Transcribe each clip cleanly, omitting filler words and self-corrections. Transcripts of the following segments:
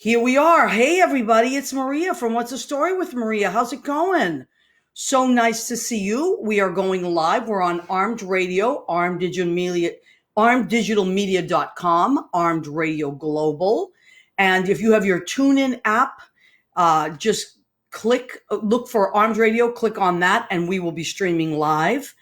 Here we are. Hey, everybody. It's Maria from What's the Story with Maria. How's it going? So nice to see you. We are going live. We're on Armed Radio, armeddigitalmedia.com, Armed Radio Global. And if you have your TuneIn app, just look for Armed Radio, click on that, and we will be streaming live.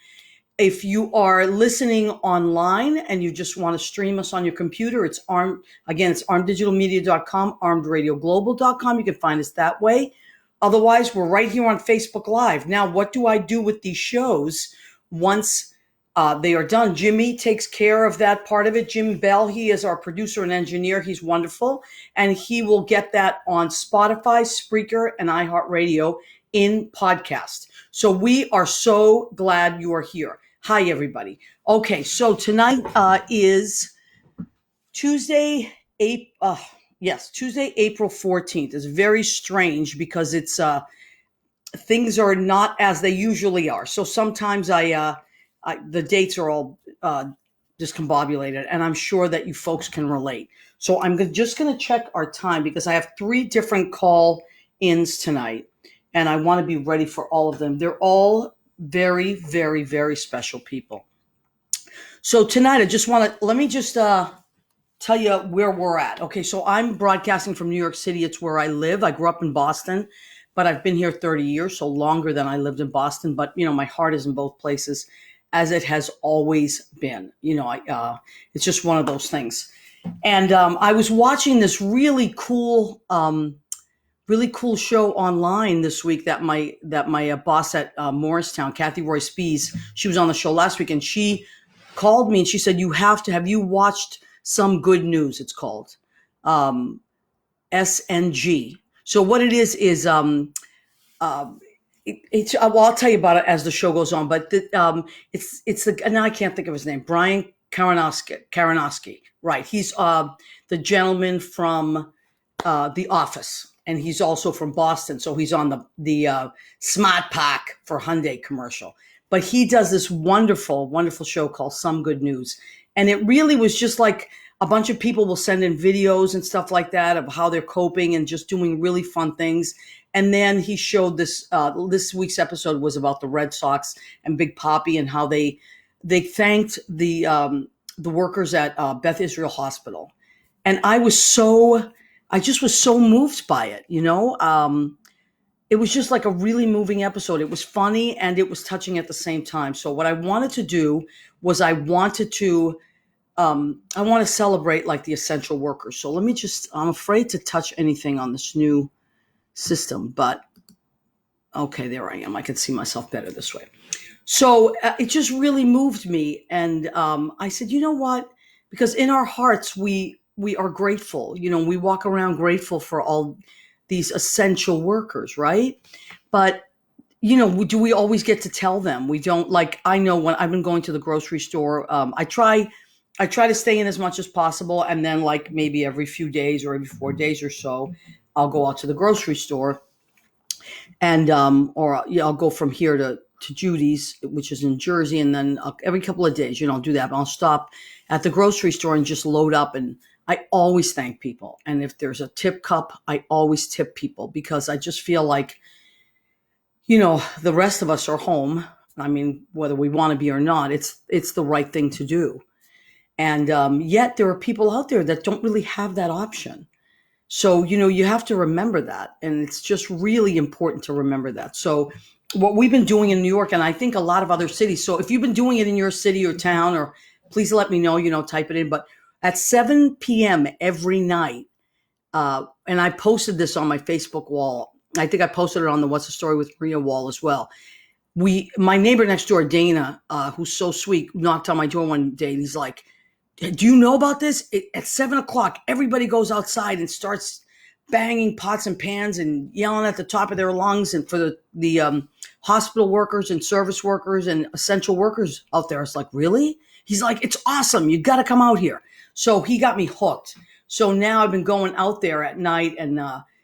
If you are listening online and you just want to stream us on your computer, it's armeddigitalmedia.com, armedradioglobal.com. You can find us that way. Otherwise, we're right here on Facebook Live. Now, what do I do with these shows once they are done? Jimmy takes care of that part of it. Jim Bell, he is our producer and engineer. He's wonderful. And he will get that on Spotify, Spreaker, and iHeartRadio in podcast. So we are so glad you are here. Hi, everybody. Okay, so tonight is Tuesday, April 14th. It's very strange because it's things are not as they usually are. So sometimes the dates are all discombobulated, and I'm sure that you folks can relate. So I'm just going to check our time because I have 3 different call-ins tonight, and I want to be ready for all of them. They're all very, very, very special people. So tonight, let me just tell you where we're at. Okay, so I'm broadcasting from New York City. It's where I live. I grew up in Boston, but I've been here 30 years, so longer than I lived in Boston. But, my heart is in both places, as it has always been. It's just one of those things. And I was watching this really cool show online this week that my boss at Morristown, Kathy Roy Spees, she was on the show last week, and she called me and she said, have you watched Some Good News? It's called SNG. So what it is I'll tell you about it as the show goes on, but now I can't think of his name, Brian Karenowski. Right. He's the gentleman from The Office. And he's also from Boston, so he's on the Smart Pack for Hyundai commercial. But he does this wonderful, wonderful show called Some Good News. And it really was just like a bunch of people will send in videos and stuff like that of how they're coping and just doing really fun things. And then he showed this week's episode was about the Red Sox and Big Papi and how they thanked the workers at Beth Israel Hospital. And I just was so moved by it, It was just like a really moving episode. It was funny and it was touching at the same time. So what I wanted to do was I want to celebrate like the essential workers. So I'm afraid to touch anything on this new system, but okay, there I am. I can see myself better this way. So it just really moved me. And I said, you know what? Because in our hearts, we are grateful. We walk around grateful for all these essential workers, right? But, do we always get to tell them? We don't. Like, I know when I've been going to the grocery store, I try to stay in as much as possible. And then like maybe every few days or every 4 days or so, I'll go out to the grocery store and, I'll go from here to Judy's, which is in Jersey. And then every couple of days, I'll do that. But I'll stop at the grocery store and just load up, and I always thank people. And if there's a tip cup, I always tip people because I just feel like, the rest of us are home. I mean, whether we want to be or not, it's the right thing to do. And yet there are people out there that don't really have that option. So, you have to remember that. And it's just really important to remember that. So what we've been doing in New York, and I think a lot of other cities. So if you've been doing it in your city or town, or please let me know, type it in. But at 7 p.m. every night, and I posted this on my Facebook wall. I think I posted it on the What's the Story with Maria wall as well. My neighbor next door, Dana, who's so sweet, knocked on my door one day, and he's like, do you know about this? At 7 o'clock, everybody goes outside and starts banging pots and pans and yelling at the top of their lungs, and for the hospital workers and service workers and essential workers out there. It's like, really? He's like, it's awesome. You got to come out here. So he got me hooked. So now I've been going out there at night, and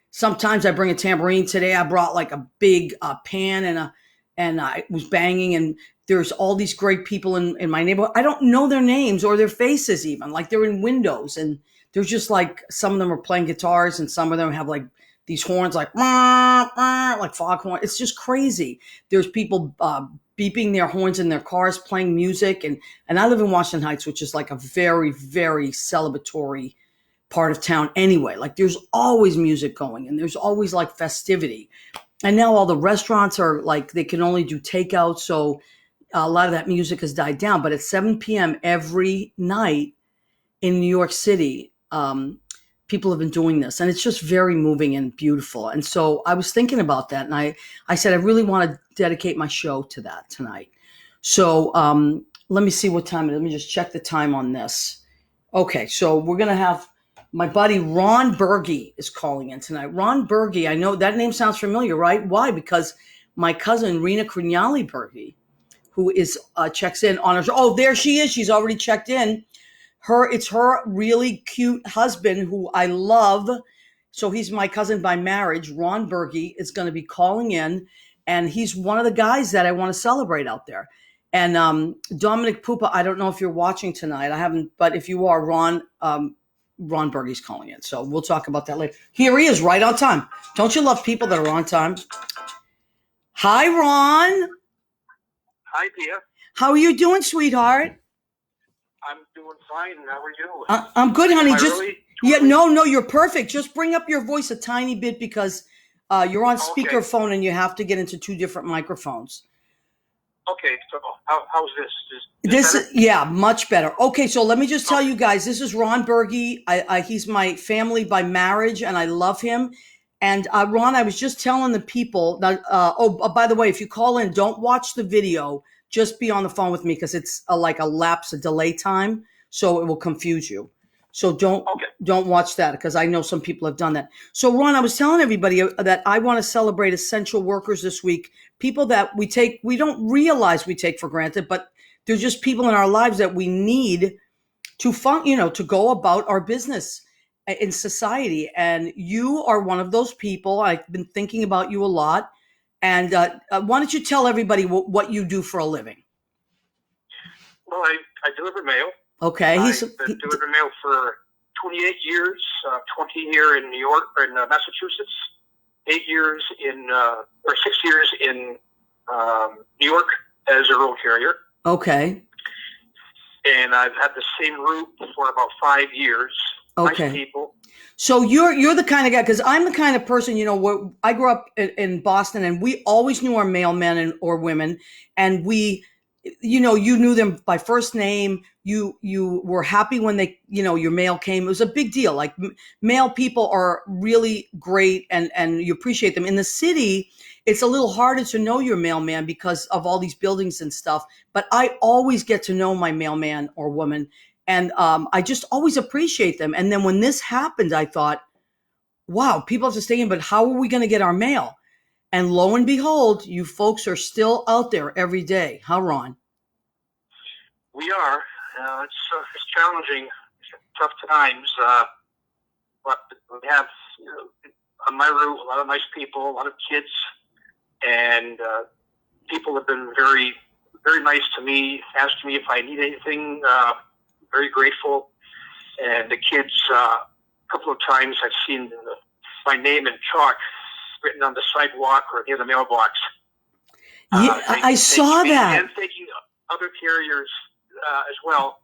sometimes I bring a tambourine. Today I brought like a big pan, and I was banging, and there's all these great people in my neighborhood. I don't know their names or their faces even. Like, they're in windows, and They're just like, some of them are playing guitars and some of them have like these horns like, "Wah, wah," like foghorn. It's just crazy. There's people beeping their horns in their cars, playing music. And I live in Washington Heights, which is like a very, very celebratory part of town anyway. Like there's always music going and there's always like festivity. And now all the restaurants are like, they can only do takeout. So a lot of that music has died down. But at 7 p.m. every night in New York City, people have been doing this. And it's just very moving and beautiful. And so I was thinking about that. And I said, I really want to dedicate my show to that tonight. So let me see what time it is. Let me just check the time on this. Okay, so we're going to have my buddy Ron Berge is calling in tonight. Ron Berge, I know that name sounds familiar, right? Why? Because my cousin Rena Crignali Berge, who is checks in on her show. Oh, there she is. She's already checked in. It's her really cute husband who I love. So he's my cousin by marriage. Ron Berge is going to be calling in, and he's one of the guys that I want to celebrate out there. And Dominic Pupa, I don't know if you're watching tonight. I haven't, but if you are, Ron Berge's calling in. So we'll talk about that later. Here he is, right on time. Don't you love people that are on time? Hi, Ron. Hi, Pia. How are you doing, sweetheart? I'm doing fine. How are you? I'm good, honey. No. You're perfect. Just bring up your voice a tiny bit because you're on speakerphone and you have to get into two different microphones. Okay, so how's this? Yeah, much better. Okay, so let me just tell you guys, this is Ron Berge. He's my family by marriage, and I love him. And Ron, I was just telling the people that. By the way, if you call in, don't watch the video. Just be on the phone with me because it's like a delay time, so it will confuse you. So don't watch that because I know some people have done that. So Ron, I was telling everybody that I want to celebrate essential workers this week. People that we don't realize we take for granted, but they're just people in our lives that we need to to go about our business in society. And you are one of those people. I've been thinking about you a lot. And why don't you tell everybody what you do for a living? Well, I deliver mail. Okay. I've been delivering mail for 28 years, 20 here in New York, or in Massachusetts, 6 years in New York as a road carrier. Okay. And I've had the same route for about 5 years. Okay. Nice people. So you're the kind of guy, because I'm the kind of person, I grew up in Boston and we always knew our mailmen or women, and we, you knew them by first name. You were happy when they, your mail came. It was a big deal. Like mail people are really great and you appreciate them. In the city, it's a little harder to know your mailman because of all these buildings and stuff. But I always get to know my mailman or woman. And I just always appreciate them. And then when this happened, I thought, wow, people have to stay in, but how are we going to get our mail? And lo and behold, you folks are still out there every day. Huh, Ron? We are. It's challenging, tough times. But we have, on my route, a lot of nice people, a lot of kids. And people have been very, very nice to me, asked me if I need anything. Very grateful. And the kids, a couple of times I've seen my name in chalk written on the sidewalk or near the mailbox. Yeah, I saw that. And thanking other carriers as well,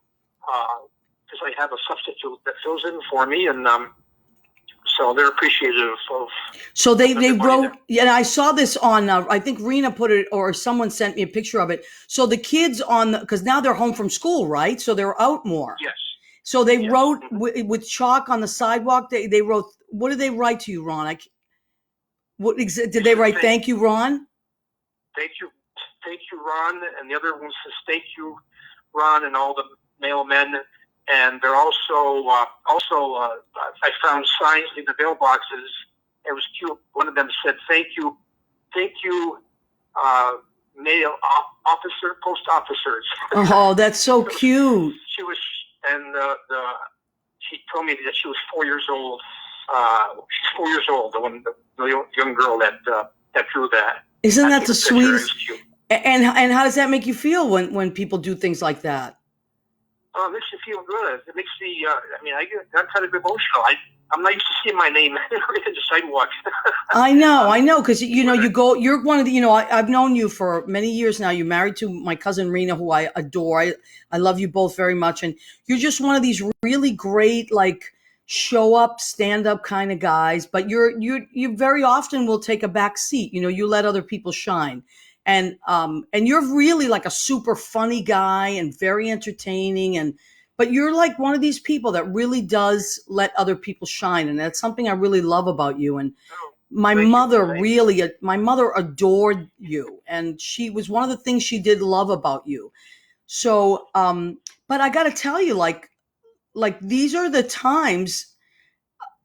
because I have a substitute that fills in for me, and so they're appreciative of. So they wrote, and I saw this on, I think Rena put it, or someone sent me a picture of it. So the kids because now they're home from school, right? So they're out more. Yes. So they wrote with chalk on the sidewalk. They wrote, what did they write to you, Ron? Did they write, thank you, Ron? Thank you, Ron. And the other one says, thank you, Ron, and all the mailmen. And they're also I found signs in the mailboxes. It was cute. One of them said, thank you, mail officer, post officers. Oh, that's so cute. She was, and she told me that she was 4 years old. She's 4 years old, the young girl that drew that. Isn't that the sweetest? And how does that make you feel when people do things like that? Oh, it makes you feel good. It makes the, I mean, I get that kind of emotional. I'm not used to seeing my name in the sidewalk. I know, because you're one of the, I've known you for many years now. You're married to my cousin Rena, who I adore. I love you both very much, and you're just one of these really great, like, show up, stand up kind of guys. But you very often will take a back seat. You let other people shine, and you're really like a super funny guy and very entertaining, but you're like one of these people that really does let other people shine. And that's something I really love about you. And Oh, my thank you. mother Thank you. really, my mother adored you. And she was one of the things she did love about you. So, but I got to tell you, like these are the times,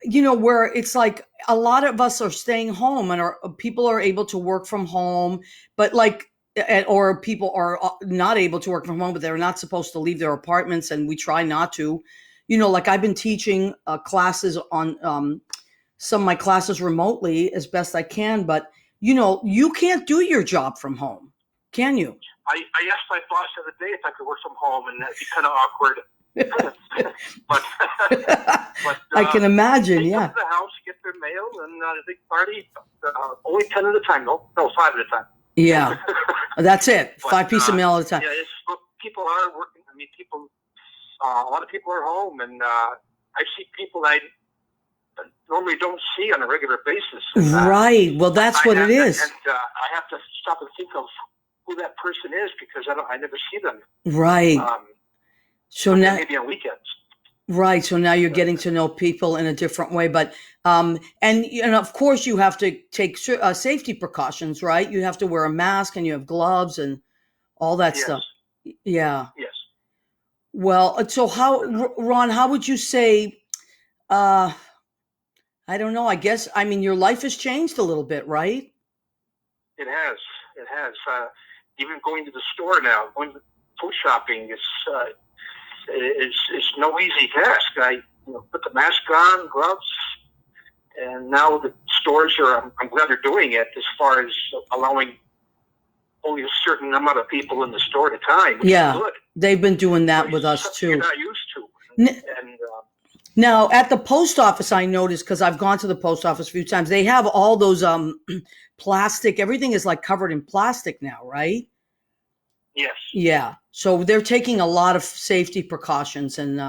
where it's like a lot of us are staying home and people are able to work from home, but or people are not able to work from home, but they're not supposed to leave their apartments. And we try not to, like I've been teaching classes on some of my classes remotely as best I can, but you can't do your job from home, can you? I asked my boss the other day if I could work from home, and that'd be kind of awkward. but I can imagine, they yeah. come to the house, get their mail, and a big party. Only 10 at a time, no, 5 at a time. Yeah, that's it. But, 5 pieces of mail at a time. Yeah, people are working. I mean, a lot of people are home, and I see people I normally don't see on a regular basis. Right. Well, that's what it is. And I have to stop and think of who that person is, because I never see them. Right. So now, maybe on weekends. Right. So now you're getting to know people in a different way, but and of course you have to take safety precautions, right? You have to wear a mask and you have gloves and all that stuff. Yeah. Yes. Well, so Ron, how would you say? I don't know. I mean, your life has changed a little bit, right? It has. It has. Even going to the store now, going food shopping, it's no easy task. I put the mask on, gloves, and now the stores are. I'm glad they're doing it as far as allowing only a certain amount of people in the store at a time. Which is good. They've been doing that with us too. You're not used to. Now, at the post office, I noticed, because I've gone to the post office a few times, they have all those plastic. Everything is like covered in plastic now, right? Yes. Yeah. So they're taking a lot of safety precautions and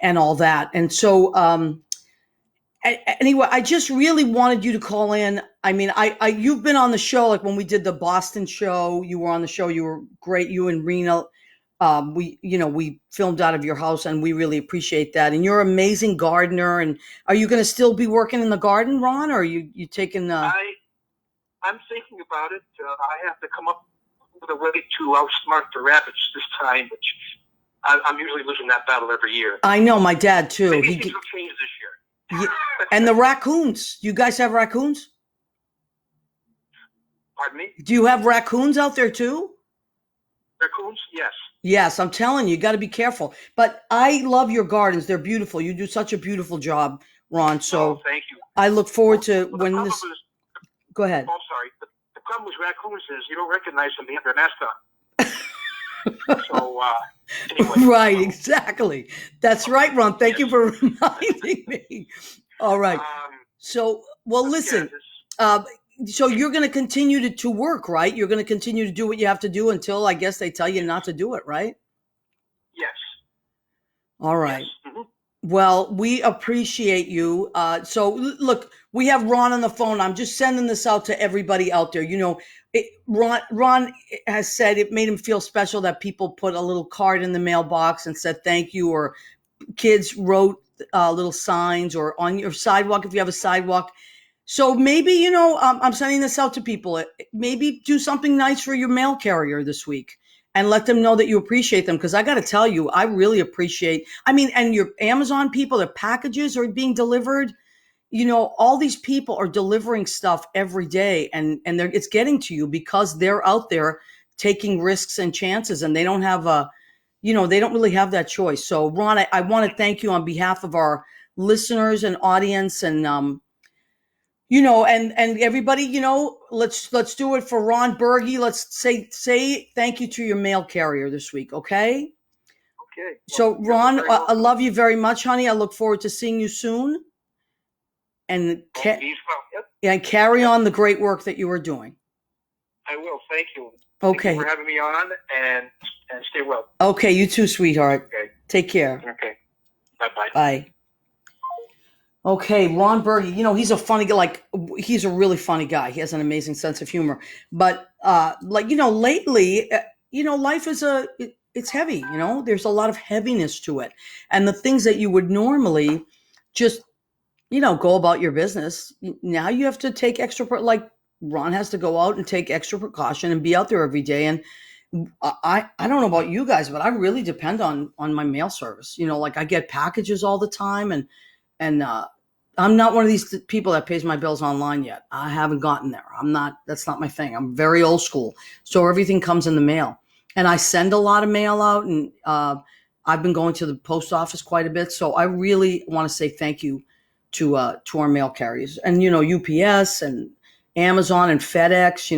all that. And so anyway, I just really wanted you to call in. I mean, you've been on the show, like when we did the Boston show. You were on the show. You were great. You and Rena. We filmed out of your house, and we really appreciate that. And you're an amazing gardener. And are you going to still be working in the garden, Ron, or are you taking? I'm thinking about it. I have to come up with a way to outsmart the rabbits this time, which I'm usually losing that battle every year. I know, my dad too. Maybe things will change this year. And the raccoons. You guys have raccoons? Pardon me? Do you have raccoons out there too? Raccoons? Yes. Yes, I'm telling you got to be careful. But I love your gardens. They're beautiful. You do such a beautiful job, Ron. So thank you. I look forward to when this. Go ahead. Oh, sorry. The problem with raccoons is you don't recognize them. They have their mask on. So, anyway. Right, exactly. That's right, Ron. Thank you for reminding me. All right. So, well, listen. So you're going to continue to work, right? You're going to continue to do what you have to do until, I guess, they tell you not to do it, right? Yes. All right. Yes. Mm-hmm. Well, we appreciate you. So look, we have Ron on the phone. I'm just sending this out to everybody out there. Ron has said it made him feel special that people put a little card in the mailbox and said thank you, or kids wrote little signs, or on your sidewalk if you have a sidewalk. So maybe, I'm sending this out to people. Maybe do something nice for your mail carrier this week and let them know that you appreciate them. Because I got to tell you, I really appreciate, and your Amazon people, their packages are being delivered. All these people are delivering stuff every day, and it's getting to you because they're out there taking risks and chances, and they don't have they don't really have that choice. So Ron, I want to thank you on behalf of our listeners and audience, and and everybody, let's do it for Ron Berge. Let's say thank you to your mail carrier this week. Okay. Okay. So, Well, Ron, very I welcome. love you very much, honey. I look forward to seeing you soon. And Well, he's well. Yep. and carry Yep. on the great work that you are doing. I will. Thank you. Thank you Okay. for having me on, and stay well. Okay, you too, sweetheart. Okay. Take care. Okay. Bye-bye. Bye. Okay, Ron Berge, he's a funny guy. Like, he's a really funny guy. He has an amazing sense of humor. But, lately, life is it's heavy, there's a lot of heaviness to it. And the things that you would normally just, go about your business, now you have to take extra, like Ron has to go out and take extra precaution and be out there every day. And I don't know about you guys, but I really depend on my mail service. Like, I get packages all the time, and I'm not one of these people that pays my bills online yet. I haven't gotten there. That's not my thing. I'm very old school. So everything comes in the mail, and I send a lot of mail out, and I've been going to the post office quite a bit. So I really want to say thank you to our mail carriers, and UPS and Amazon and FedEx.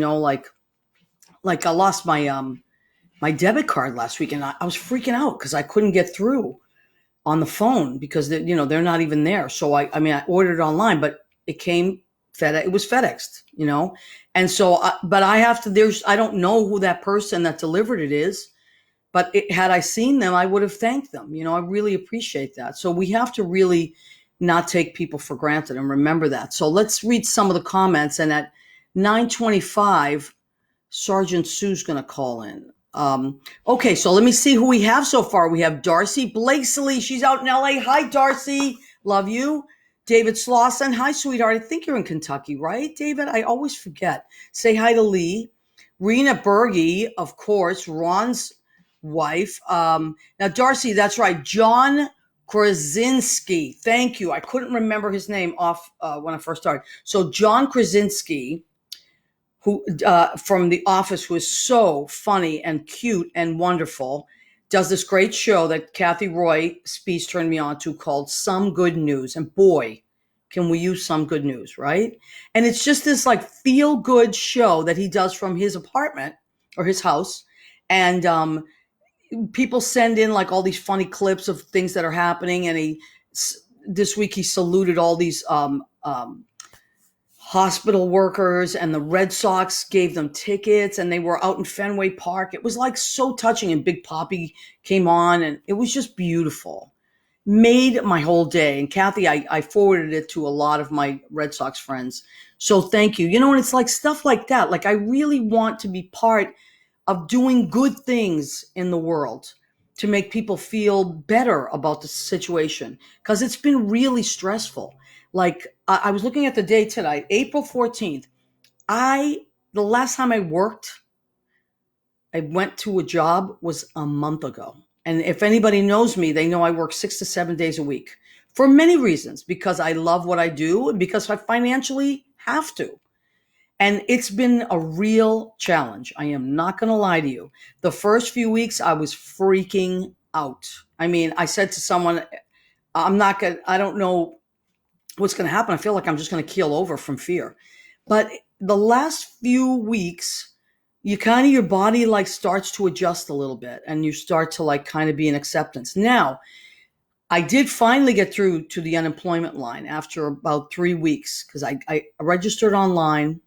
Like I lost my debit card last week, and I was freaking out because I couldn't get through on the phone because they're not even there. So I ordered it online, but it came FedEx. It was FedExed, and so but I have to. I don't know who that person that delivered it is, but had I seen them, I would have thanked them. I really appreciate that. So we have to really not take people for granted and remember that. So let's read some of the comments. And at 9:25, Sergeant Sue's going to call in. Okay, so let me see who we have so far. We have Darcy Blakesley. She's out in LA. Hi, Darcy. Love you. David Slauson. Hi, sweetheart. I think you're in Kentucky, right, David? I always forget. Say hi to Lee. Rena Berge, of course, Ron's wife. Now, Darcy, that's right. John Krasinski. Thank you. I couldn't remember his name off when I first started. So John Krasinski, who from The Office, who is so funny and cute and wonderful, does this great show that Kathy Roy Spees turned me on to called Some Good News. And boy, can we use some good news, right? And it's just this like feel good show that he does from his apartment or his house. And people send in like all these funny clips of things that are happening. And this week he saluted all these hospital workers, and the Red Sox gave them tickets, and they were out in Fenway Park. It was like so touching, and Big Papi came on, and it was just beautiful. Made my whole day. And Kathy, I forwarded it to a lot of my Red Sox friends. So thank you. And it's like stuff like that. Like, I really want to be part of doing good things in the world to make people feel better about the situation, because it's been really stressful. Like, I was looking at the date tonight, April 14th. The last time I went to a job was a month ago. And if anybody knows me, they know I work 6 to 7 days a week for many reasons, because I love what I do and because I financially have to. And it's been a real challenge. I am not going to lie to you. The first few weeks, I was freaking out. I said to someone, I don't know what's going to happen. I feel like I'm just going to keel over from fear. But the last few weeks, your body like starts to adjust a little bit, and you start to like kind of be in acceptance. Now, I did finally get through to the unemployment line after about 3 weeks, because I registered online,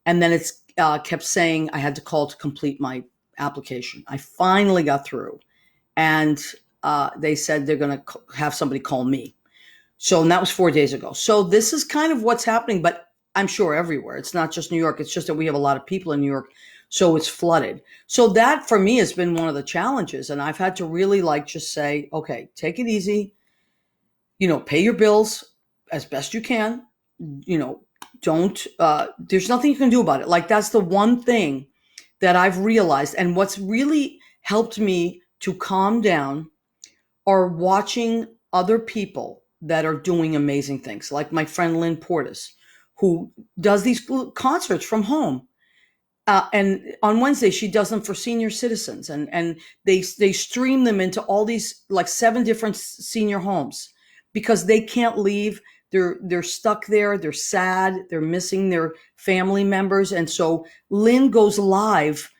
and then it's kept saying I had to call to complete my application. I finally got through, and they said they're going to have somebody call me. So, and that was 4 days ago. So this is kind of what's happening, but I'm sure everywhere. It's not just New York. It's just that we have a lot of people in New York, so it's flooded. So that for me has been one of the challenges. And I've had to really like just say, okay, take it easy, pay your bills as best you can, don't, there's nothing you can do about it. Like, that's the one thing that I've realized. And what's really helped me to calm down are watching other people that are doing amazing things, like my friend Lynn Portis, who does these concerts from home. And on Wednesday, she does them for senior citizens, and they stream them into all these like 7 different senior homes, because they can't leave. They're stuck there. They're sad. They're missing their family members. And so Lynn goes live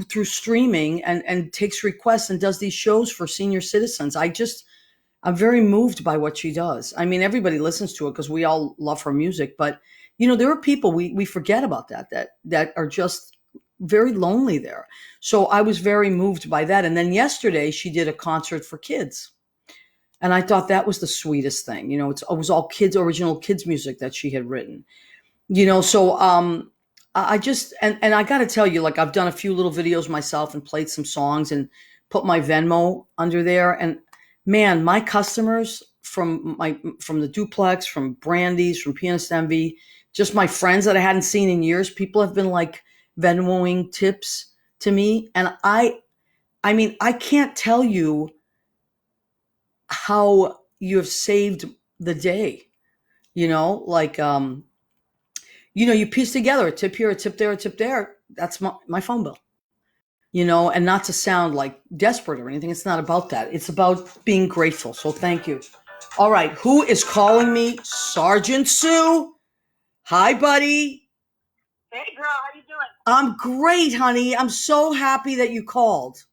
through streaming and takes requests and does these shows for senior citizens. I'm very moved by what she does. I mean, everybody listens to it because we all love her music, but there are people we forget about that are just very lonely there. So I was very moved by that. And then yesterday she did a concert for kids. And I thought that was the sweetest thing. It was all original kids music that she had written. So I just, and I got to tell you, like, I've done a few little videos myself and played some songs and put my Venmo under there. And man, my customers from the Duplex, from Brandy's, from Pianist Envy, just my friends that I hadn't seen in years, people have been like Venmoing tips to me. And I mean, I can't tell you how you have saved the day, like, you piece together a tip here, a tip there, a tip there. That's my phone bill, and not to sound like desperate or anything. It's not about that. It's about being grateful. So thank you. All right. Who is calling me? Sergeant Sue. Hi, buddy. Hey, girl. How you doing? I'm great, honey. I'm so happy that you called.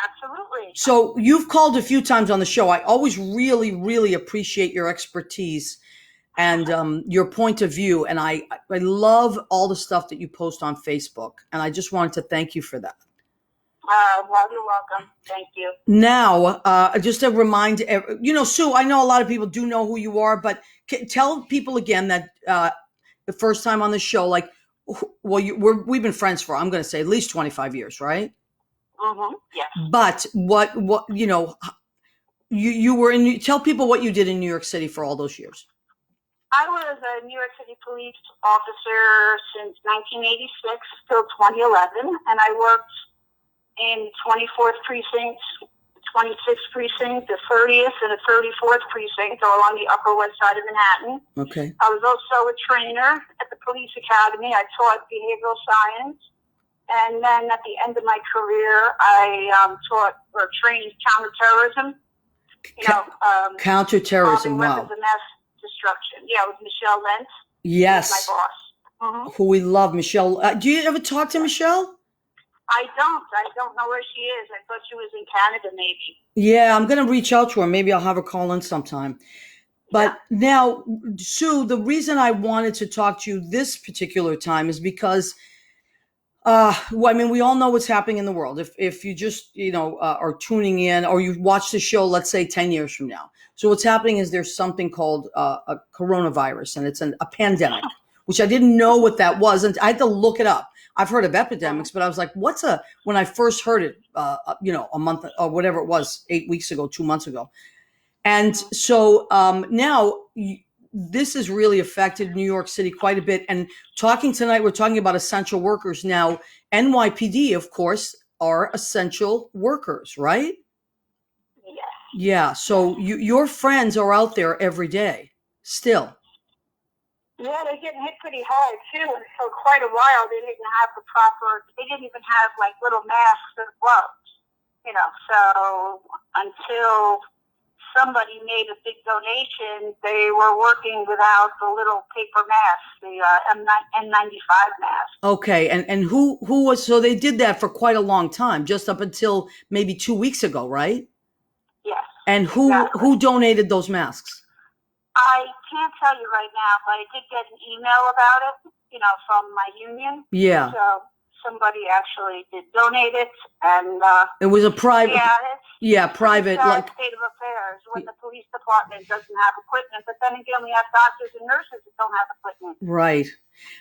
Absolutely. So you've called a few times on the show. I always really, really appreciate your expertise and your point of view. And I love all the stuff that you post on Facebook. And I just wanted to thank you for that. Well, you're welcome. Thank you. Now, just to remind, Sue, I know a lot of people do know who you are, but tell people again that the first time on the show, like, well, we've been friends for, I'm going to say, at least 25 years, right? Mm-hmm. Yes. But what you were in, tell people what you did in New York City for all those years. I was a New York City police officer since 1986 till 2011, and I worked in 24th precinct, 26th precinct, the 30th, and the 34th precinct, all on the Upper West Side of Manhattan. Okay. I was also a trainer at the police academy. I taught behavioral science. And then at the end of my career, I taught or trained counterterrorism. Counterterrorism, wow. Weapons of mass destruction. Yeah, with Michelle Lentz. Yes. My boss. Mm-hmm. Who we love, Michelle. Do you ever talk to Michelle? I don't know where she is. I thought she was in Canada, maybe. Yeah, I'm going to reach out to her. Maybe I'll have her call in sometime. But now, Sue, the reason I wanted to talk to you this particular time is because well, I mean, we all know what's happening in the world. If you just, are tuning in or you watch the show, let's say 10 years from now. So what's happening is there's something called a coronavirus, and it's a pandemic, which I didn't know what that was. And I had to look it up. I've heard of epidemics, but I was like, when I first heard it, a month or whatever it was, 8 weeks ago, 2 months ago. And so now this has really affected New York City quite a bit. And talking tonight, we're talking about essential workers. Now, NYPD, of course, are essential workers, right? Yes. Yeah. So your friends are out there every day still. Yeah, they're getting hit pretty hard, too. And for quite a while, they didn't even have, like, little masks or gloves, So until somebody made a big donation, they were working without the little paper masks, the N95 mask. Okay, and who was, so they did that for quite a long time, just up until maybe 2 weeks ago, right? Yes. And who donated those masks? I can't tell you right now, but I did get an email about it, from my union. Yeah. So somebody actually did donate it, and it was a private. Private. It's like state of affairs when the police department doesn't have equipment, but then again, we have doctors and nurses that don't have equipment. Right,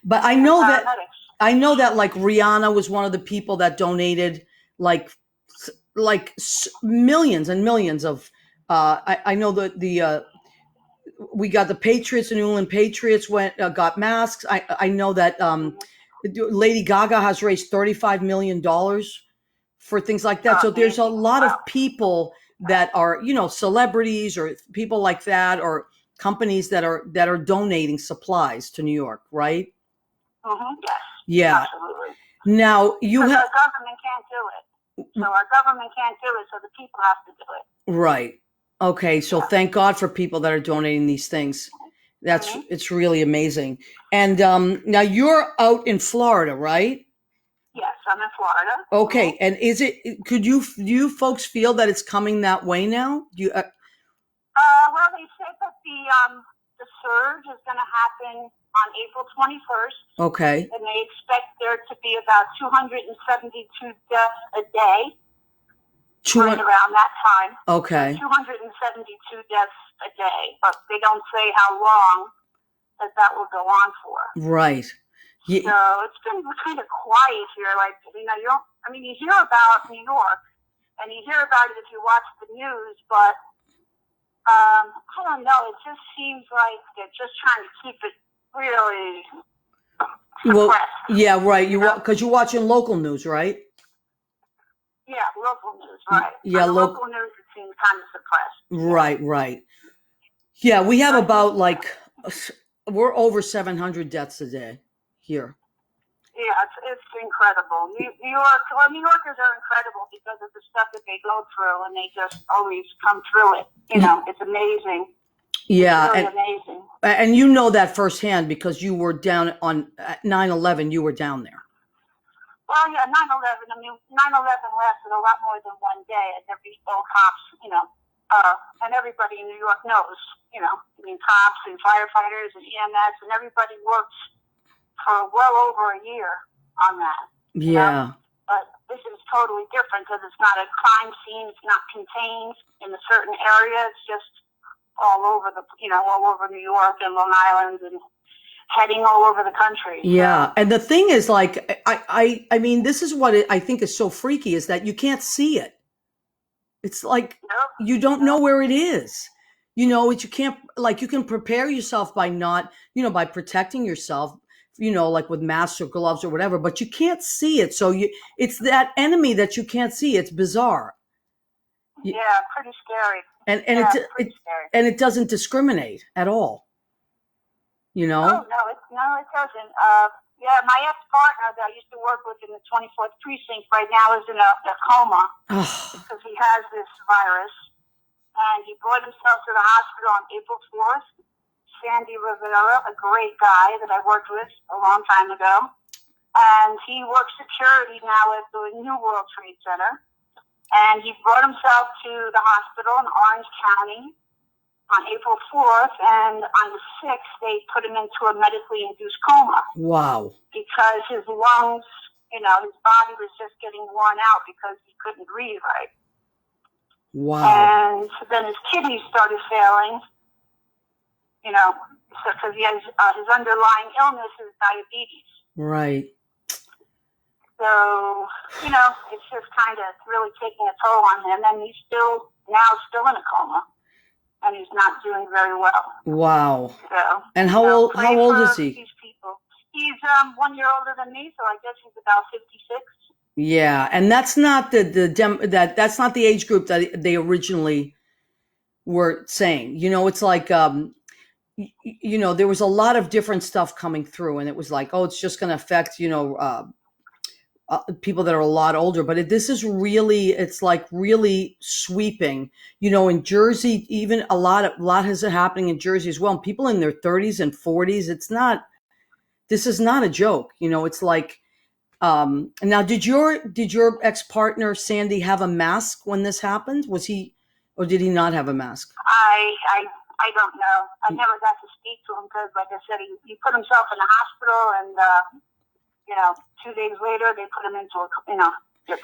but I know that like Rihanna was one of the people that donated like millions and millions of. I know the we got the Patriots, the New England Patriots got masks. I know that Lady Gaga has raised $35 million for things like that. So there's a lot of people that are, celebrities or people like that, or companies that are donating supplies to New York, right? Mm-hmm. Yes. Yeah. Absolutely. Now our government can't do it. So our government can't do it, so the people have to do it. Right. Okay. So thank God for people that are donating these things. It's really amazing. And now you're out in Florida, right? Yes, I'm in Florida. Okay, and do you folks feel that it's coming that way now? Do you? Well, they said that the surge is going to happen on April 21st. Okay. And they expect there to be about 272 deaths a day. Right around that time. Okay. 272 deaths a day, but they don't say how long that will go on for. Right. Yeah. So it's been kind of quiet here. Like, you hear about New York, and you hear about it if you watch the news, but I don't know. It just seems like they're just trying to keep it really suppressed. Well, yeah, right. Because you're watching local news, right? Yeah, local news, right. Yeah, local news, it seems kind of suppressed. Right. Yeah, we have about we're over 700 deaths a day here. Yeah, it's incredible. New Yorkers are incredible because of the stuff that they go through, and they just always come through it. It's amazing. Yeah, it's really amazing. And you know that firsthand because you were down on 9/11. You were down there. Well, yeah, 9/11. 9/11 lasted a lot more than one day, as all cops, and everybody in New York knows. Cops and firefighters and EMS and everybody works for well over a year on that. Yeah. But this is totally different because it's not a crime scene. It's not contained in a certain area. It's just all over all over New York and Long Island and heading all over the country. Yeah. So. And the thing is, I mean, this is what I think is so freaky is that you can't see it. It's like you don't know where it is. You can't, you can prepare yourself by not, by protecting yourself, like with masks or gloves or whatever, but you can't see it. So it's that enemy that you can't see. It's bizarre. Yeah, pretty scary. Pretty scary. And it doesn't discriminate at all. Oh, no, it doesn't. My ex-partner that I used to work with in the 24th precinct right now is in a coma because he has this virus. And he brought himself to the hospital on April 4th. Sandy Rivera, a great guy that I worked with a long time ago. And he works security now at the New World Trade Center. And he brought himself to the hospital in Orange County on April 4th. And on the 6th, they put him into a medically induced coma. Wow. Because his lungs, his body was just getting worn out because he couldn't breathe right. Wow. And then his kidneys started failing, because he has his underlying illness is diabetes. Right. So, it's just kind of really taking a toll on him. And he's still in a coma. And he's not doing very well. Wow. So, and how old is he? These people. He's 1 year older than me, so I guess he's about 56. Yeah, and that's not that's not the age group that they originally were saying. It's like there was a lot of different stuff coming through, and it was like, oh, it's just going to affect people that are a lot older. But this is really, it's like really sweeping. In Jersey, even a lot is happening in Jersey as well. And people in their 30s and 40s. This is not a joke. It's like. Now, did your ex-partner Sandy have a mask when this happened? Was he, or did he not have a mask? I don't know. I never got to speak to him because, like I said, he put himself in the hospital, and 2 days later they put him into a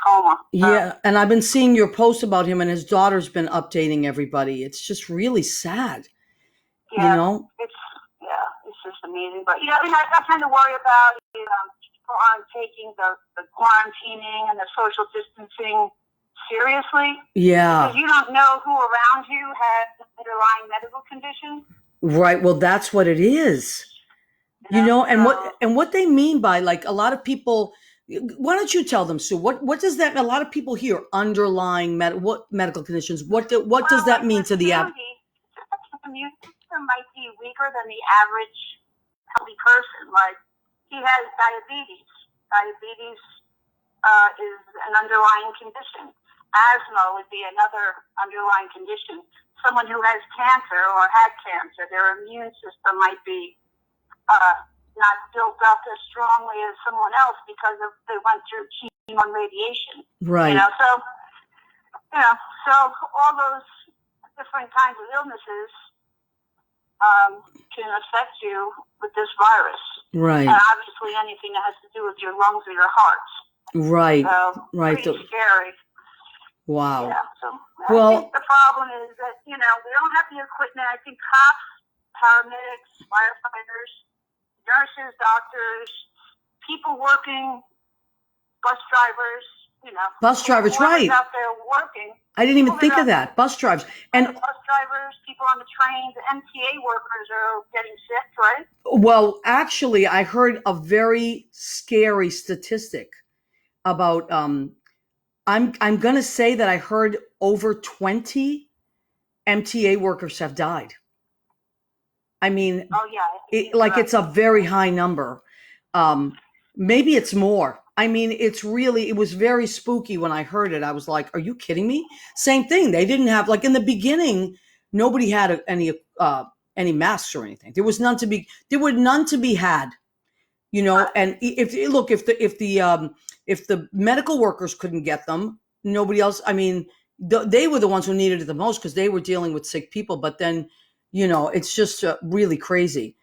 coma. Yeah, and I've been seeing your post about him, and his daughter's been updating everybody. It's just really sad. Yeah, it's just amazing. But I kind of worry about people aren't taking the quarantining and the social distancing seriously. Yeah. Because you don't know who around you has an underlying medical condition. Right. Well, that's what it is. And what they mean by, like, a lot of people. Why don't you tell them, Sue? What does that? A lot of people hear underlying what medical conditions. What does that mean to the average? The immune system might be weaker than the average healthy person. Like, he has diabetes. Diabetes is an underlying condition. Asthma would be another underlying condition. Someone who has cancer or had cancer, their immune system might be not built up as strongly as someone else because they went through living on radiation. Right. So all those different kinds of illnesses can affect you with this virus. Right. And obviously anything that has to do with your lungs or your heart. Right. So Right. pretty scary. Wow. Yeah. So I think the problem is that, we don't have the equipment. I think cops, paramedics, firefighters, nurses, doctors, people working, bus drivers, bus drivers, right? Out there working. I didn't even think of that. Bus drivers and bus drivers, people on the trains, MTA workers are getting sick, right? Well, actually, I heard a very scary statistic about. I'm going to say that I heard over 20 MTA workers have died. I mean, it's a very high number. Maybe it's more. I mean, it was very spooky when I heard it. I was like, are you kidding me? Same thing. They didn't have, like in the beginning, nobody had any masks or anything. There were none to be had, and if the medical workers couldn't get them, nobody else, I mean, they were the ones who needed it the most because they were dealing with sick people. But then, it's just really crazy.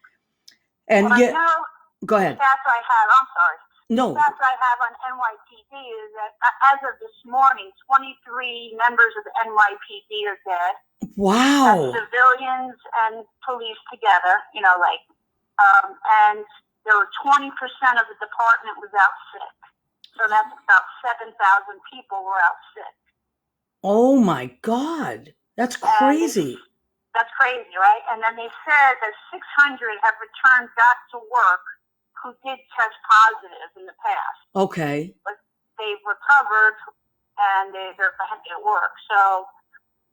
And go ahead. Stats I have, I'm sorry. No. Stats I have on NYPD is that as of this morning, 23 members of the NYPD are dead. Wow. Civilians and police together, and there were 20% of the department was out sick. So that's about 7,000 people were out sick. Oh my God. That's crazy. That's crazy, right? And then they said that 600 have returned back to work who did test positive in the past. Okay. But they've recovered and they're back at work. So,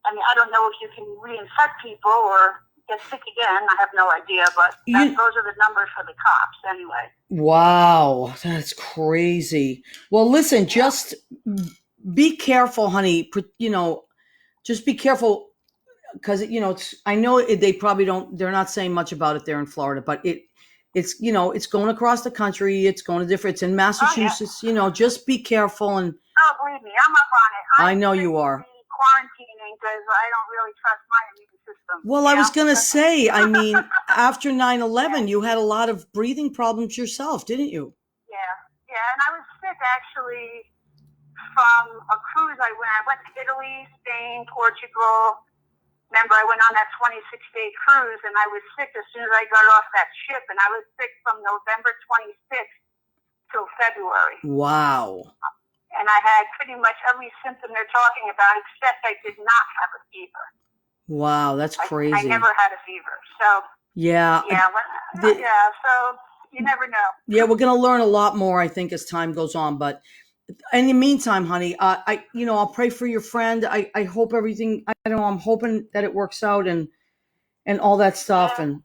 I mean, I don't know if you can reinfect people or get sick again. I have no idea, but those are the numbers for the cops anyway. Wow, that's crazy. Well, listen, just be careful, honey. Just be careful because, I know they probably they're not saying much about it there in Florida, but it's going across the country. It's going to different, it's in Massachusetts, just be careful. And oh, believe me, I'm up on it. I know you are. Quarantining because I don't really trust my immune system. Well, I was going to say, I mean, after 9/11, you had a lot of breathing problems yourself, didn't you? Yeah, and I was sick actually from a cruise I went to Italy, Spain, Portugal. Remember, I went on that 26-day cruise, and I was sick as soon as I got off that ship, and I was sick from November 26th till February. Wow. And I had pretty much every symptom they're talking about, except I did not have a fever. Wow, that's crazy. I never had a fever. So yeah. So you never know. Yeah, we're going to learn a lot more, I think, as time goes on. But in the meantime, honey, I'll pray for your friend. I hope everything. I'm hoping that it works out and all that stuff. Yeah. And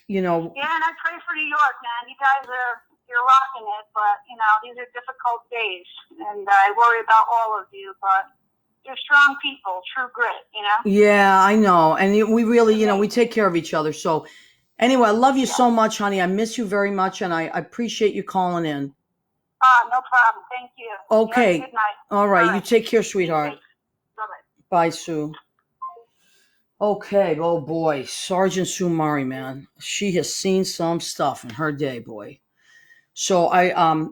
Yeah, and I pray for New York, man. You guys you're rocking it, but these are difficult days, and I worry about all of you. But you're strong people, true grit. Yeah, I know, and we really, we take care of each other. So, anyway, I love you so much, honey. I miss you very much, and I appreciate you calling in. No problem. Thank you. Okay. Good night. All right. You take care, sweetheart. Bye-bye. Bye, Sue. Okay. Oh boy, Sergeant Sue Murray, man, she has seen some stuff in her day, boy. So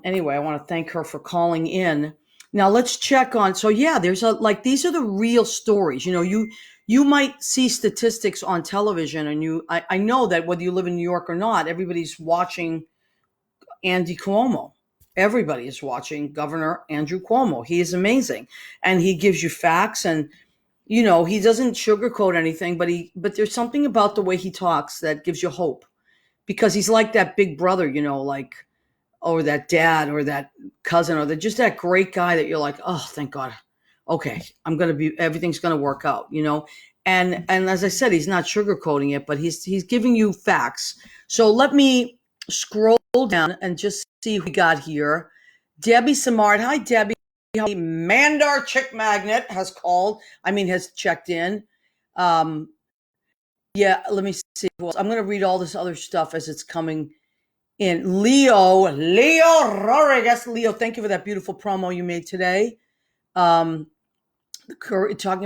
anyway, I want to thank her for calling in. Now let's check on. So yeah, there's these are the real stories. You might see statistics on television, and I know that whether you live in New York or not, everybody's watching Andy Cuomo. Everybody is watching Governor Andrew Cuomo. He is amazing, and he gives you facts, and he doesn't sugarcoat anything, but there's something about the way he talks that gives you hope, because he's like that big brother, or that dad or that cousin or just that great guy that you're like, oh, thank God. Okay, everything's going to work out, and as I said, he's not sugarcoating it, but he's giving you facts. So let me scroll down and just see who we got here. Debbie Samard. Hi, Debbie. Mandar Chick Magnet has checked in. Yeah, let me see who else. I'm going to read all this other stuff as it's coming And Leo Rodriguez. Leo, thank you for that beautiful promo you made today. Talking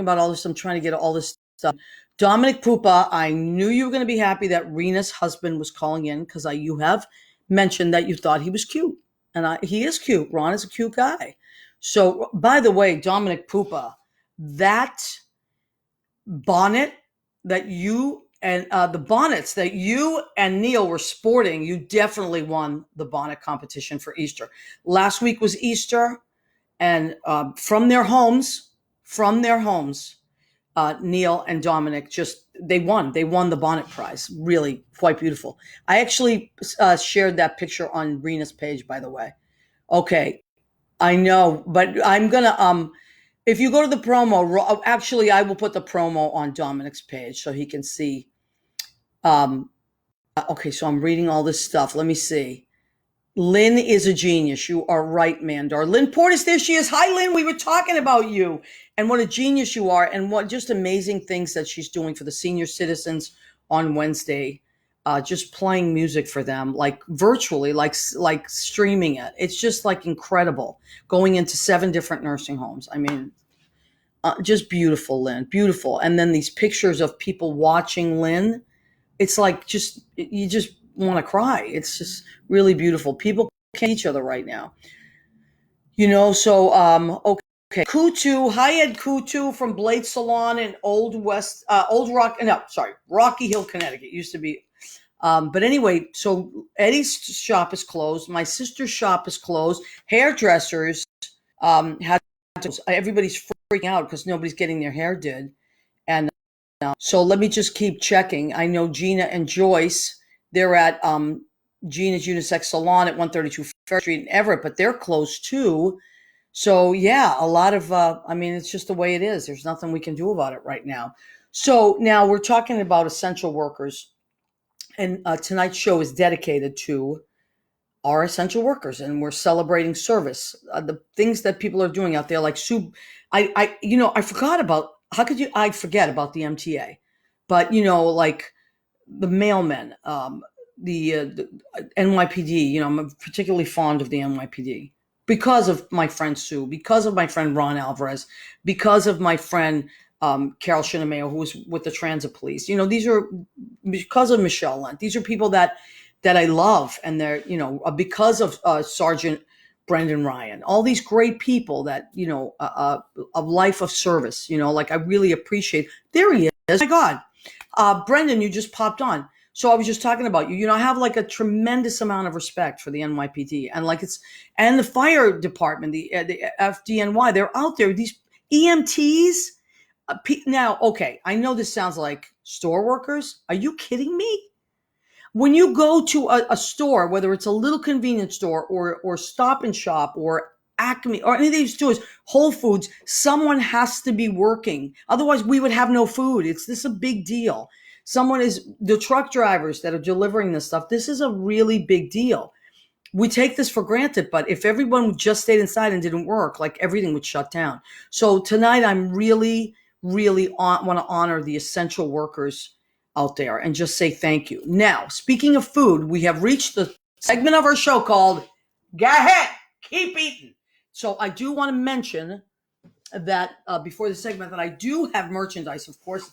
about all this, I'm trying to get all this stuff. Dominic Pupa, I knew you were going to be happy that Rena's husband was calling in because you have mentioned that you thought he was cute. And he is cute. Ron is a cute guy. So, by the way, Dominic Pupa, that bonnet that you and the bonnets that you and Neil were sporting, you definitely won the bonnet competition for Easter. Last week was Easter, and from their homes, Neil and Dominic they won the bonnet prize. Really quite beautiful. I actually shared that picture on Rena's page, by the way. Okay, I know, but I'm gonna if you go to the promo, actually I will put the promo on Dominic's page so he can see. Okay, so I'm reading all this stuff. Let me see. Lynn is a genius. You are right, Mandar. Lynn Portis, there she is. Hi, Lynn. We were talking about you and what a genius you are and what just amazing things that she's doing for the senior citizens on Wednesday. Just playing music for them, like virtually, like streaming it. It's just like incredible. Going into 7 different nursing homes. I mean, just beautiful, Lynn. Beautiful. And then these pictures of people watching Lynn. It's like you just want to cry. It's just really beautiful. People can't each other right now. So okay. Kutu, Ed Kutu from Blade Salon in Rocky Hill, Connecticut. Used to be. But anyway, so Eddie's shop is closed. My sister's shop is closed. Hairdressers everybody's freaking out because nobody's getting their hair did. And so let me just keep checking. I know Gina and Joyce, they're at Gina's Unisex Salon at 132 Fair Street in Everett, but they're closed too. So yeah, a lot of, it's just the way it is. There's nothing we can do about it right now. So now we're talking about essential workers, and tonight's show is dedicated to our essential workers, and we're celebrating service, the things that people are doing out there. Like I forgot about, how could I forget about the MTA? But like the mailmen, the NYPD. I'm particularly fond of the NYPD because of my friend Sue, because of my friend Ron Alvarez, because of my friend Carol Shinameo, who was with the transit police. These are because of Michelle Lent. These are people that I love, and they're because of Sergeant Brendan Ryan, all these great people that a life of service. Like I really appreciate. There he is. Oh my God, Brendan, you just popped on. So I was just talking about you. I have like a tremendous amount of respect for the NYPD and the fire department, the FDNY. They're out there. These EMTs. Now, okay, I know this sounds like store workers. Are you kidding me? When you go to a store, whether it's a little convenience store or Stop and Shop or Acme or any of these stores, Whole Foods, someone has to be working. Otherwise, we would have no food. This is a big deal. The truck drivers that are delivering this stuff. This is a really big deal. We take this for granted, but if everyone just stayed inside and didn't work, like everything would shut down. So tonight, I'm really, really want to honor the essential workers out there and just say thank you. Now, speaking of food, we have reached the segment of our show called Go Ahead, Keep Eating. So I do want to mention that before the segment that I do have merchandise, of course.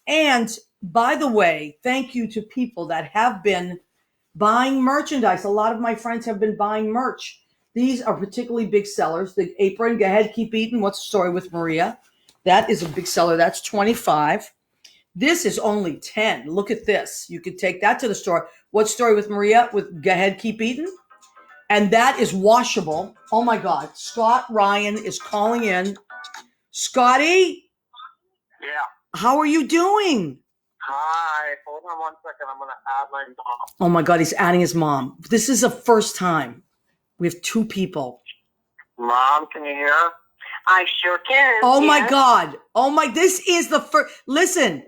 And by the way, thank you to people that have been buying merchandise. A lot of my friends have been buying merch. These are particularly big sellers. The apron, Go Ahead, Keep Eating. What's the story with Maria? That is a big seller. That's $25. This is only $10. Look at this. You could take that to the store. What story with Maria? With Go Ahead, Keep Eating. And that is washable. Oh my God. Scott Ryan is calling in. Scotty? Yeah. How are you doing? Hi. Hold on one second. I'm going to add my mom. Oh my God. He's adding his mom. This is the first time. We have 2 people. Mom, can you hear? I sure can. Oh my God. This is the first. Listen,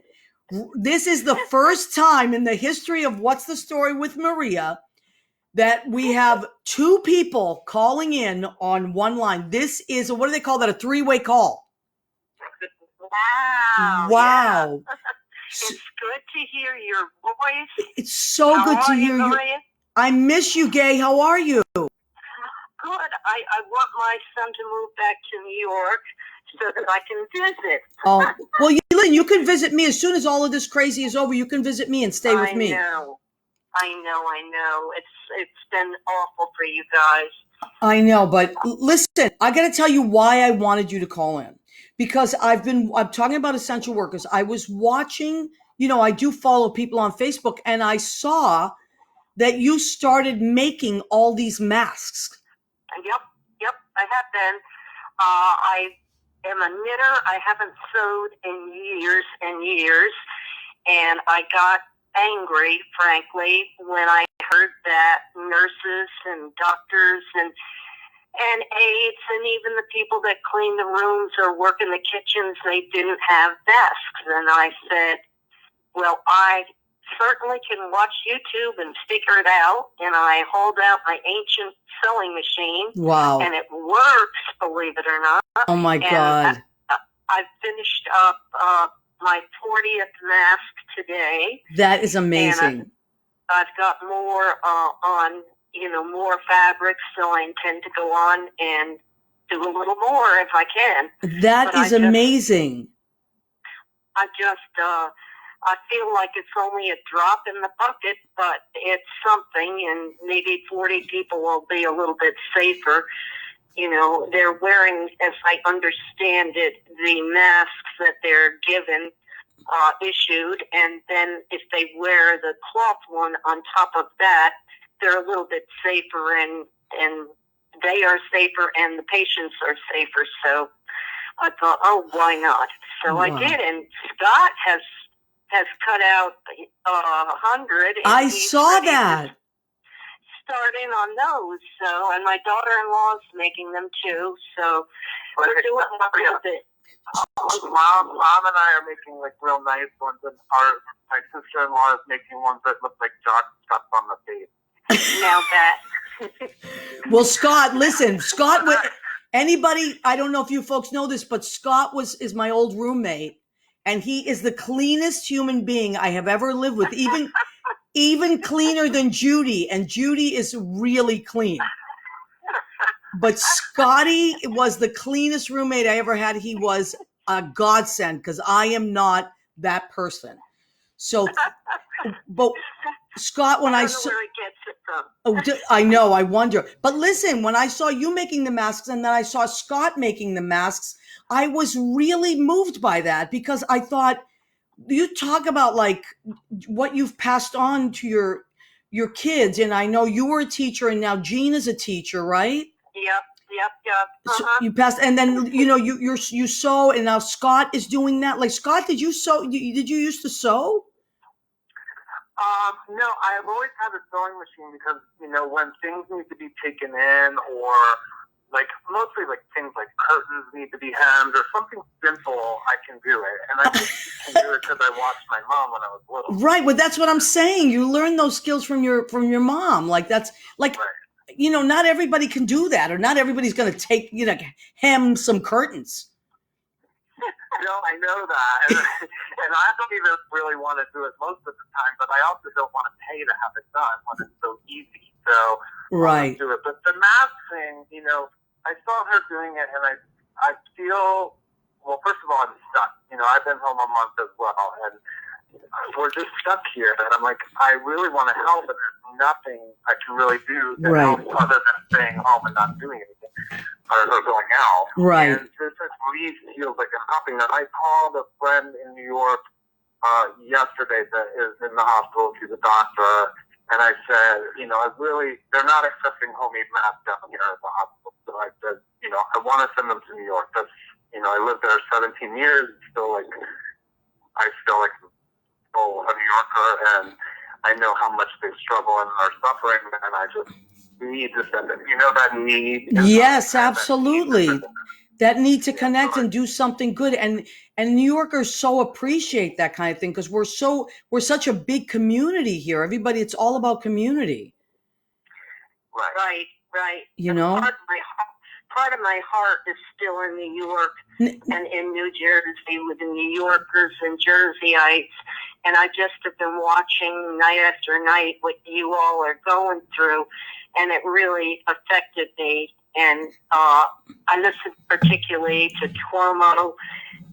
this is the first time in the history of What's the Story with Maria that we have 2 people calling in on one line. This is, what do they call that? A 3-way call. Wow. Wow. Yeah. It's good to hear your voice. It's so good to hear you. Maria? I miss you, Gay. How are you? Good. I want my son to move back to New York so that I can visit. Oh, well, you can visit me as soon as all of this crazy is over. You can visit me and stay with me. I know. It's been awful for you guys. I know, but listen, I got to tell you why I wanted you to call in. Because I'm talking about essential workers. I was watching, I do follow people on Facebook, and I saw that you started making all these masks. Yep, I have been. I am a knitter. I haven't sewed in years and years, and I got angry, frankly, when I heard that nurses and doctors and aides and even the people that clean the rooms or work in the kitchens, they didn't have desks. And I said, well, I certainly can watch YouTube and figure it out. And I hauled out my ancient sewing machine. Wow. And it works, believe it or not. Oh, my God. I finished up my 40th mask today. That is amazing. And I've got more on, more fabrics, so I intend to go on and do a little more if I can. That is amazing. I feel like it's only a drop in the bucket, but it's something, and maybe 40 people will be a little bit safer. They're wearing, as I understand it, the masks that they're given, issued, and then if they wear the cloth one on top of that, they're a little bit safer, and they are safer, and the patients are safer. So I thought, oh, why not? So wow. I did, and Scott has cut out 100. I saw that. Starting on those, so, and my daughter-in-law is making them too, so we're doing a little bit. Mom and I are making like real nice ones, and my sister-in-law is making ones that look like Jock stuff on the face. Now that. Well, Scott, listen, anybody, I don't know if you folks know this, but Scott is my old roommate, and he is the cleanest human being I have ever lived with, even cleaner than Judy, and Judy is really clean. But Scotty was the cleanest roommate I ever had. He was a godsend because I am not that person. So, but Scott, when I saw, where he gets it from. I know, I wonder. But listen, when I saw you making the masks and then I saw Scott making the masks, I was really moved by that because I thought, you talk about like what you've passed on to your kids, and I know you were a teacher, and now Jean is a teacher, right? Yep. So you passed, and then you sew, and now Scott is doing that. Like, Scott, did you sew? Did you used to sew? No, I've always had a sewing machine because when things need to be taken in, or like mostly like things like curtains need to be hemmed or something simple, I can do it. And I think I can do it because I watched my mom when I was little. Right. Well, that's what I'm saying. You learn those skills from your mom. Like, that's like, right. Not everybody can do that, or not everybody's going to take, hem some curtains. I know that. And I don't even really want to do it most of the time, but I also don't want to pay to have it done when it's so easy. So right. Do it. But the math thing, I saw her doing it, and I feel, well, first of all, I'm stuck. I've been home a month as well, and we're just stuck here. And I'm like, I really want to help, and there's nothing I can really do to help other than staying home and not doing anything or going out. Right. And this at least feels like I'm helping. I called a friend in New York yesterday that is in the hospital. She's a doctor. And I said, they're not accepting homemade masks down here at the hospital. So I said, I want to send them to New York. That's, I lived there 17 years. I feel like a New Yorker, and I know how much they struggle and are suffering, and I just need to send it. That need. Yes, absolutely. That need to connect and do something good. And New Yorkers so appreciate that kind of thing because we're such a big community here. Everybody, it's all about community. Right. Part of my heart is still in New York and in New Jersey with the New Yorkers and Jerseyites and I just have been watching night after night what you all are going through, and it really affected me. And I listened particularly to Cuomo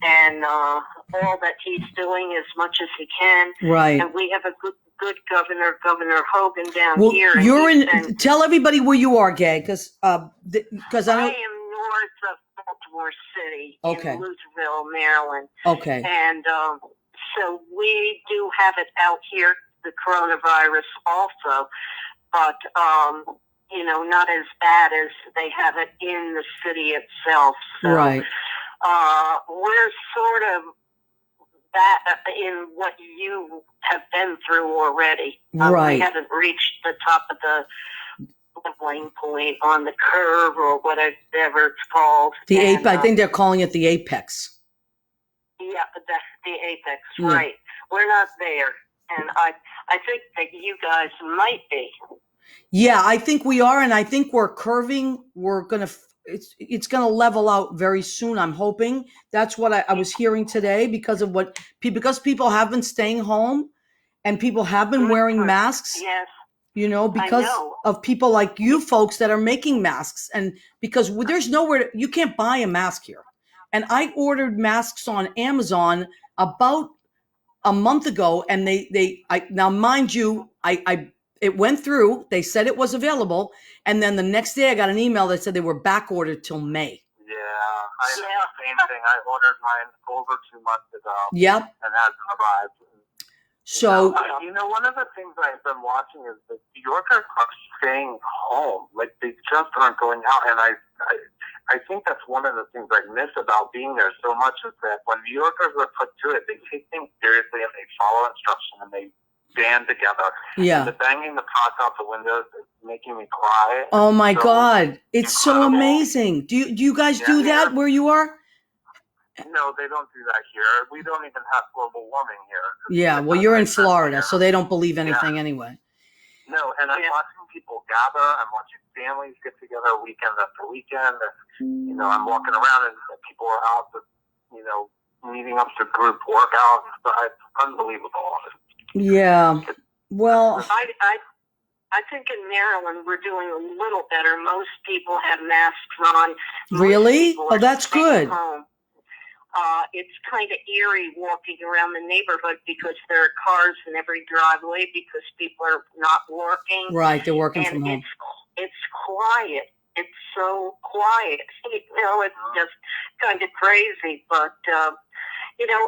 and all that he's doing as much as he can. Right. And we have a good governor, Governor Hogan down Well, here. you're in. Tell everybody where you are, Gay, because I know. I am north of Baltimore City, in Louisville, Maryland. Okay. And so we do have it out here, the coronavirus also, but not as bad as they have it in the city itself. So, right. We're sort of that in what you have been through already. Right. We haven't reached the top of the leveling point on the curve or whatever it's called. I think they're calling it the apex. Yeah, that's the apex, right. We're not there. And I think that you guys might be. Yeah, I think we are, and I think we're curving. It's gonna level out very soon. I'm hoping. That's what I was hearing today because people have been staying home, and people have been wearing masks. Yes. Because of people like you folks that are making masks, and because there's nowhere you can't buy a mask here. And I ordered masks on Amazon about a month ago, and now mind you, it went through. They said it was available, and then the next day I got an email that said they were back ordered till May. Yeah, I did the same thing. I ordered mine over 2 months ago. Yep. And hasn't arrived. So one of the things I've been watching is that New Yorkers are staying home. Like, they just aren't going out, and I think that's one of the things I miss about being there so much is that when New Yorkers are put to it, they take things seriously and they follow instruction and they band together. Yeah. And the banging the pots out the windows is making me cry. Oh my God. It's so amazing. Do you guys do that where you are? No, they don't do that here. We don't even have global warming here. Yeah, well, you're in Florida, so they don't believe anything anyway. No, and I'm watching people gather. I'm watching families get together weekend after weekend. I'm walking around and people are out, meeting up to group workouts. It's unbelievable. Yeah. Well, I think in Maryland we're doing a little better. Most people have masks on. Really? Oh, that's good. Home. It's kind of eerie walking around the neighborhood because there are cars in every driveway because people are not working. Right, they're working from home. It's quiet. It's so quiet. It's just kind of crazy. But,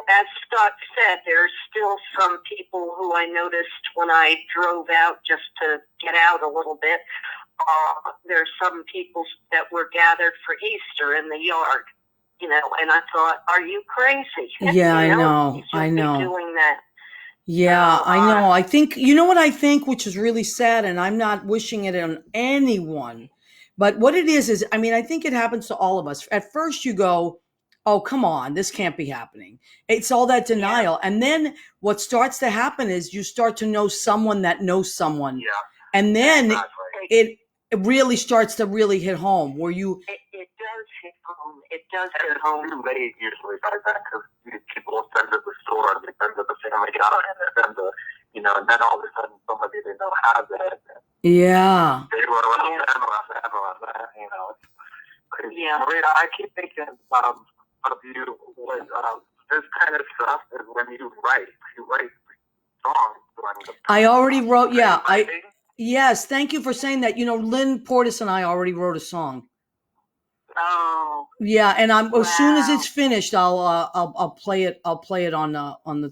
as Scott said, there's still some people who I noticed when I drove out just to get out a little bit. There's some people that were gathered for Easter in the yard. And I thought, are you crazy? Yeah, I know. You shouldn't be doing that. Yeah, I know. I think, what I think, which is really sad, and I'm not wishing it on anyone, but what it is, I think it happens to all of us. At first you go, oh, come on, this can't be happening. It's all that denial. Yeah. And then what starts to happen is you start to know someone that knows someone. Yeah. And then it really starts to really hit home where you... It does hit home. It does hit home. Too late usually by that because people will send to the store and they send to the family out and they send to, and then all of a sudden somebody they know has it. Yeah. They run around that, Yeah. Maria, I keep thinking of you when this kind of stuff is when you write. You write songs. I already wrote, yes, thank you for saying that. Lynn Portis and I already wrote a song. Oh. Yeah, and as soon as it's finished, I'll play it. I'll play it on the.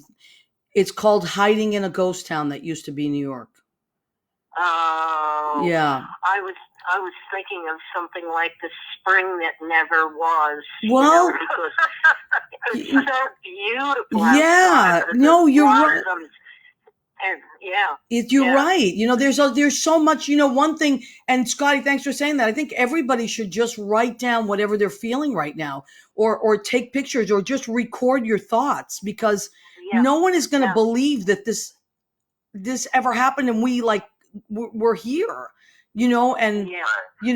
It's called "Hiding in a Ghost Town" that used to be New York. Oh. Yeah. I was thinking of something like "The Spring That Never Was." Well, because it's so beautiful. Yeah. No, you're right. And you're right. There's so much, one thing, and Scotty, thanks for saying that. I think everybody should just write down whatever they're feeling right now or take pictures or just record your thoughts because no one is going to believe that this ever happened and we're here, and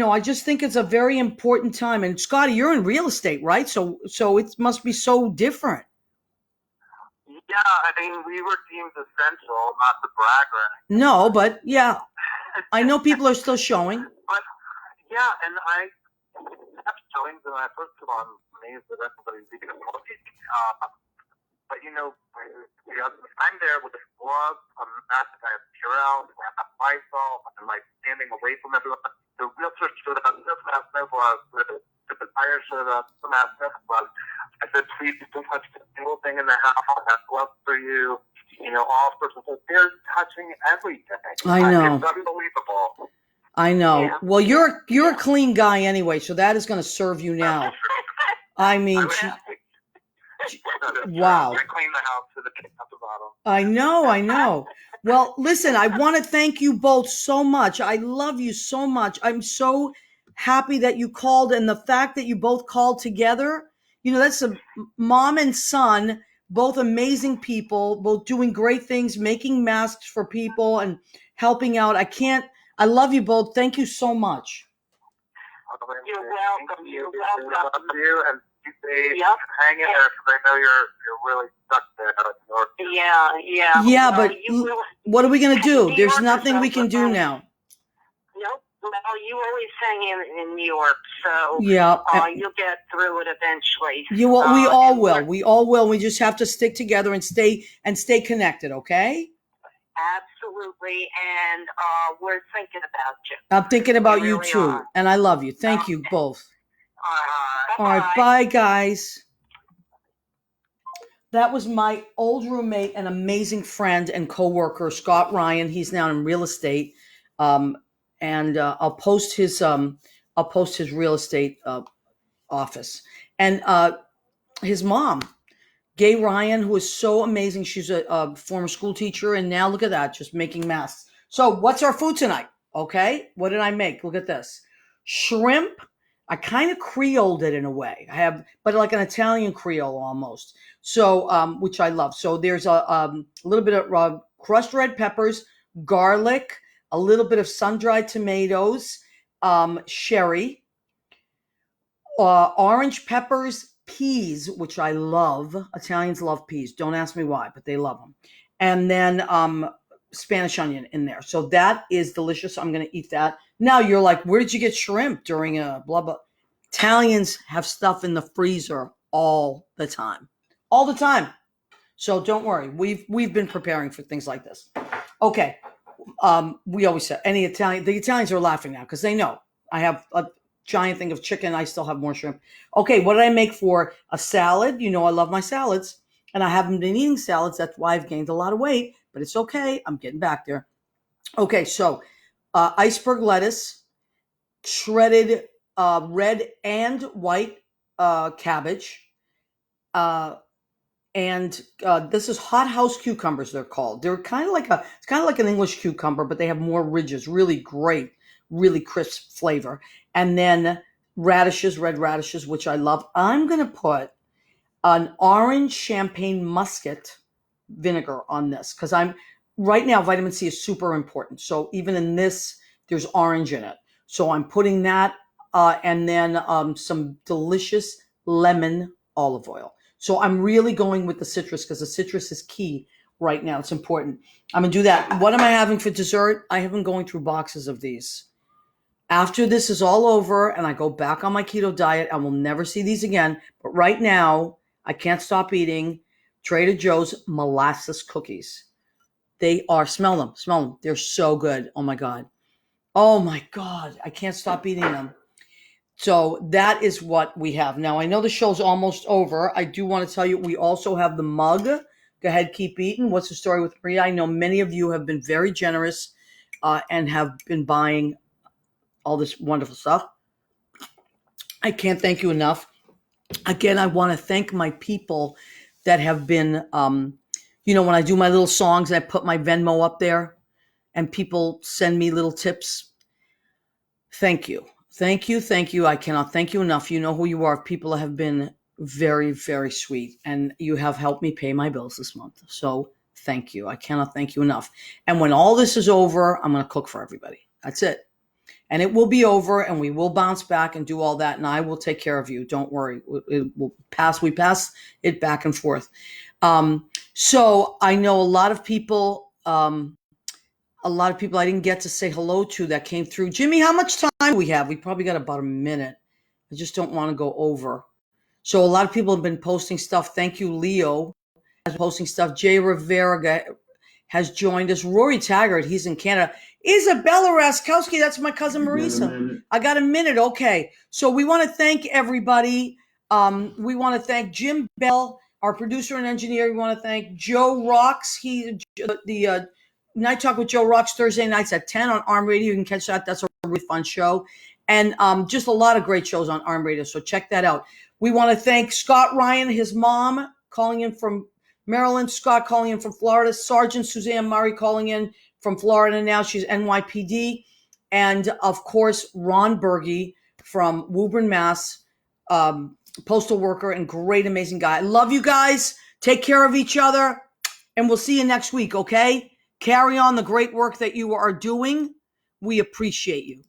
I just think it's a very important time. And Scotty, you're in real estate, right? So it must be so different. Yeah, I mean, we were deemed essential, not to brag or anything. No, but yeah, I know people are still showing. But yeah, and I kept showing when I first of all, I'm amazed that everybody's even looking. But I'm there with a glove, a mask, I have Purell, I have Lysol, I'm like standing away from everyone. The realtor showed up, just mask, no gloves. The buyer showed up, the mask, no gloves. I said, please don't touch a single thing in the house. I have gloves for you. All sorts of things. They're touching everything. I know. It's unbelievable. I know. Yeah. Well, you're a clean guy anyway, so that is going to serve you now. I mean, wow. I clean the house to the bottom. I know. Well, listen, I want to thank you both so much. I love you so much. I'm so happy that you called, and the fact that you both called together, that's a mom and son, both amazing people, both doing great things, making masks for people and helping out. I love you both. Thank you so much. You're welcome. You're welcome. I love you, and you stay Yep. hang in there because I know you're really stuck there. Yeah. Yeah, Well, but you will. what are we going to do? New There's York nothing is we can do over. now. Nope. Well, you always hang in New York, so Yeah. you'll get through it eventually. We all and will. We all will. We just have to stick together and stay connected, okay? Absolutely, and we're thinking about you. I'm thinking about We you really too. are. And I love you. Thank you both. All All right, bye guys. That was my old roommate and amazing friend and coworker, Scott Ryan. He's now in real estate. And I'll post his real estate office. And his mom, Gay Ryan, who is so amazing. She's a former school teacher, and now look at that, just making masks. So what's our food tonight? Okay, what did I make? Look at this. Shrimp. I kind of Creoled it in a way. but like an Italian Creole almost. So, which I love. So there's a little bit of crushed red peppers, garlic, a little bit of sun-dried tomatoes, sherry, orange peppers, peas, which I love. Italians love peas. Don't ask me why, but they love them. And then Spanish onion in there. So that is delicious. I'm going to eat that. Now you're like, where did you get shrimp during a blah, blah? Italians have stuff in the freezer all the time. All the time. So don't worry. We've been preparing for things like this. Okay. We always say the Italians are laughing now because they know I have a giant thing of chicken. I still have more shrimp. Okay, what did I make for a salad? I love my salads, and I haven't been eating salads. That's why I've gained a lot of weight, but it's okay. I'm getting back there. Okay, so iceberg lettuce, shredded red and white cabbage, and this is hothouse cucumbers. They're called. They're kind of like an English cucumber, but they have more ridges. Really great, really crisp flavor. And then red radishes, which I love. I'm gonna put an orange champagne muscat vinegar on this because right now vitamin C is super important. So even in this, there's orange in it. So I'm putting that and then some delicious lemon olive oil. So I'm really going with the citrus because the citrus is key right now. It's important. I'm going to do that. What am I having for dessert? I have been going through boxes of these. After this is all over and I go back on my keto diet, I will never see these again. But right now, I can't stop eating Trader Joe's molasses cookies. They are, smell them. They're so good. Oh my God. I can't stop eating them. So that is what we have. Now, I know the show's almost over. I do want to tell you, we also have the mug. Go ahead, keep eating. What's the story with Maria? I know many of you have been very generous and have been buying all this wonderful stuff. I can't thank you enough. Again, I want to thank my people that have been, when I do my little songs, I put my Venmo up there and people send me little tips. Thank you. Thank you. I cannot thank you enough. You know who you are. People have been very, very sweet, and you have helped me pay my bills this month. So thank you. I cannot thank you enough. And when all this is over, I'm going to cook for everybody. That's it. And it will be over, and we will bounce back and do all that, and I will take care of you. Don't worry. We pass it back and forth. So I know a lot of people I didn't get to say hello to that came through. Jimmy, how much time do we have? We probably got about a minute. I just don't want to go over. So a lot of people have been posting stuff. Thank you, Leo, has been posting stuff. Jay Rivera has joined us. Rory Taggart, he's in Canada. Isabella Raskowski, that's my cousin Marisa. I got a minute. Okay. So we want to thank everybody. We want to thank Jim Bell, our producer and engineer. We want to thank Joe Rocks. The Night Talk with Joe Rocks Thursday nights at 10 on ARM Radio. You can catch that. That's a really fun show. And just a lot of great shows on ARM Radio. So check that out. We want to thank Scott Ryan, his mom, calling in from Maryland. Scott calling in from Florida. Sergeant Suzanne Murray calling in from Florida now. She's NYPD. And, of course, Ron Berge from Woburn, Mass., postal worker and great, amazing guy. I love you guys. Take care of each other. And we'll see you next week, okay? Carry on the great work that you are doing. We appreciate you.